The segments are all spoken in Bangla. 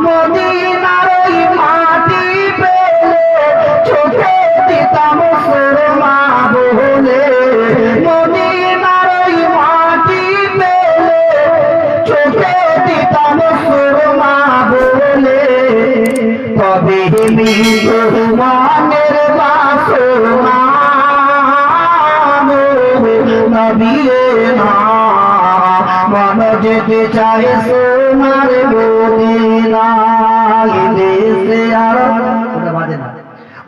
মদিনার ওই মাটি পেলে চোখে দিতাম সুরমা বলে, মদিনার ওই মাটি পেলে চোখে দিতাম সুরমা বলে। তবে মনের বাসনা নবী না মন যেতে চায় সোনার মদিনা। দেশে আর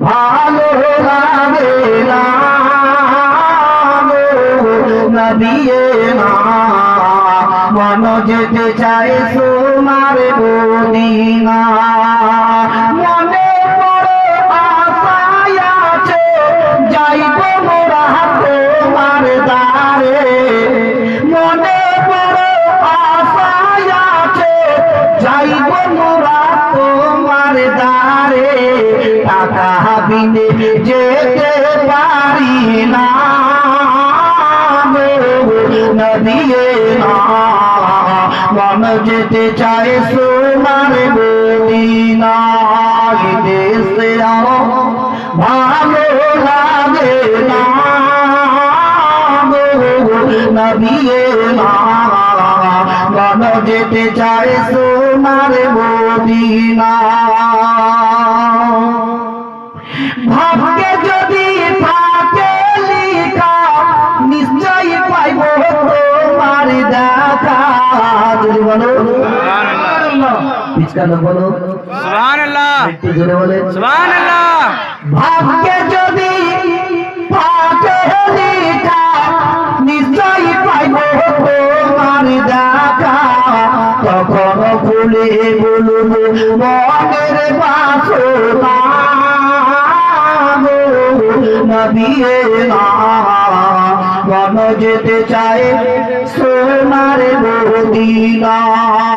ভালো লাগে না নবী না মন যেতে চায় সোনার মদিনা। মনে পড়ে আশায় আছে যাইব মোরা তোমার দ্বারে, মনে পড়ে আশায় আছে যাইব মোরা তোমার দ্বারে। টাকা বিনে যেতে পারি না নবী না মন যেতে চায় সোনার মদিনা। দেশে ভালো লাগে না নবী না মন যেতে চায় সোনার মদিনা। ভাগ্যে যদি থাকে লিখা নিশ্চয়ই পাইব তোমার দেখা। যদি বলো বলো সুবহানাল্লাহ, একটু জোরে বলে সুবহানাল্লাহ। ভাগ্যে যদি থাকে লিখা নিশ্চয়ই পাইব তোমার দেখা। তখন খুলে বলবো মনের বাসনা নবী না মন যেতে চায় সোনার মদিনা।